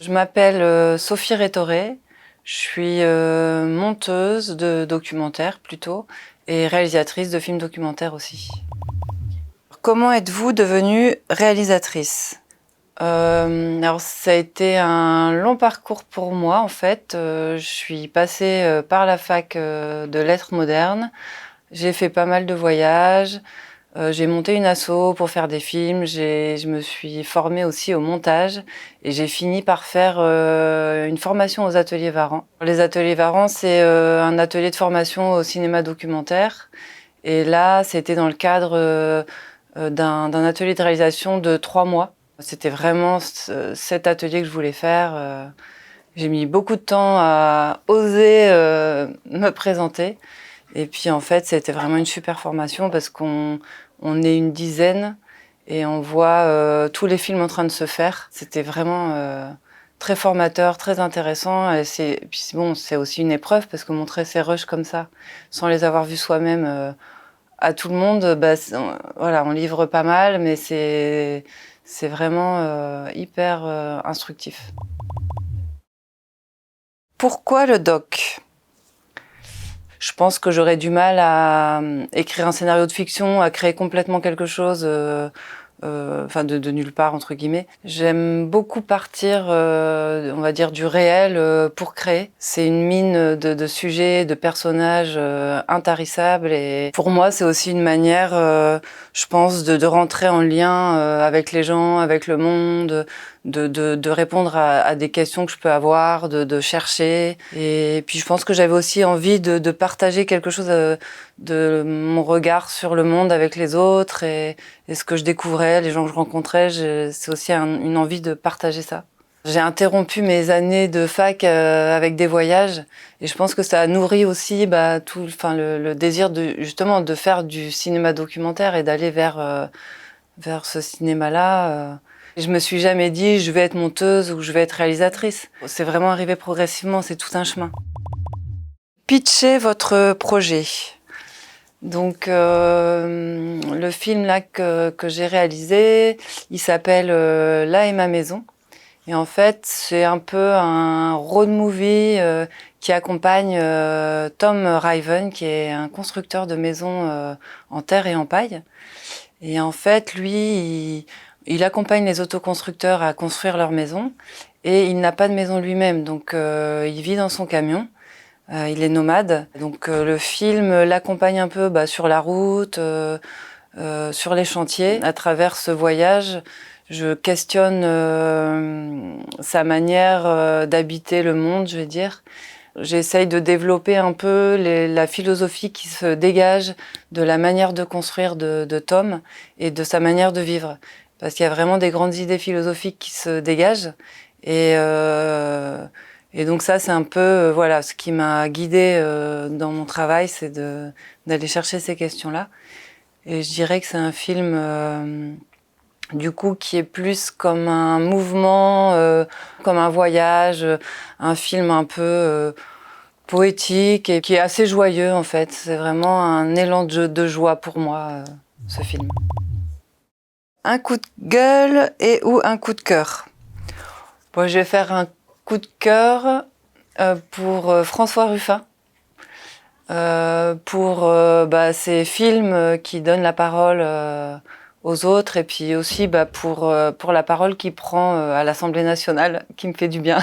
Je m'appelle Sophie Rétoré, je suis monteuse de documentaires plutôt et réalisatrice de films documentaires aussi. Comment êtes-vous devenue réalisatrice? Alors ça a été un long parcours pour moi en fait. Je suis passée par la fac de lettres modernes, j'ai fait pas mal de voyages. J'ai monté une asso pour faire des films, je me suis formée aussi au montage et j'ai fini par faire une formation aux ateliers Varan. Les ateliers Varan, c'est un atelier de formation au cinéma documentaire et là, c'était dans le cadre d'un atelier de réalisation de 3 mois. C'était vraiment cet atelier que je voulais faire. J'ai mis beaucoup de temps à oser me présenter. Et puis en fait, c'était vraiment une super formation parce qu'on est une dizaine et on voit tous les films en train de se faire. C'était vraiment très formateur, très intéressant. Et puis bon, c'est aussi une épreuve parce que montrer ces rushs comme ça, sans les avoir vus soi-même à tout le monde, bah, voilà, on livre pas mal, mais c'est vraiment hyper instructif. Pourquoi le doc? Je pense que j'aurais du mal à écrire un scénario de fiction, à créer complètement quelque chose, enfin de nulle part entre guillemets. J'aime beaucoup partir, on va dire, du réel pour créer. C'est une mine de sujets, de personnages intarissables et pour moi c'est aussi une manière, je pense, de rentrer en lien avec les gens, avec le monde, de répondre à des questions que je peux avoir, de chercher. Et puis je pense que j'avais aussi envie de partager quelque chose de mon regard sur le monde avec les autres et ce que je découvrais, les gens que je rencontrais, c'est aussi une envie de partager ça. J'ai interrompu mes années de fac avec des voyages et je pense que ça a nourri aussi le désir justement de faire du cinéma documentaire et d'aller vers ce cinéma-là. Je me suis jamais dit je vais être monteuse ou je vais être réalisatrice. C'est vraiment arrivé progressivement, c'est tout un chemin. Pitchez votre projet. Donc le film là que j'ai réalisé, il s'appelle Là est ma maison. Et en fait, c'est un peu un road movie qui accompagne Tom Riven, qui est un constructeur de maisons en terre et en paille. Et en fait, lui, il accompagne les autoconstructeurs à construire leur maison. Et il n'a pas de maison lui-même, donc il vit dans son camion. Il est nomade. Donc le film l'accompagne un peu sur la route, sur les chantiers. À travers ce voyage, je questionne sa manière d'habiter le monde, je vais dire. J'essaye de développer un peu la philosophie qui se dégage de la manière de construire de Tom et de sa manière de vivre. Parce qu'il y a vraiment des grandes idées philosophiques qui se dégagent. Et donc ça, c'est un peu voilà, ce qui m'a guidée dans mon travail, c'est d'aller chercher ces questions-là. Et je dirais que c'est un film du coup qui est plus comme un mouvement, comme un voyage, un film un peu poétique et qui est assez joyeux en fait. C'est vraiment un élan de joie pour moi, ce film. Un coup de gueule et ou un coup de cœur. Bon, je vais faire un coup de cœur pour François Ruffin, pour ces films qui donnent la parole aux autres et puis aussi pour la parole qu'il prend à l'Assemblée nationale, qui me fait du bien.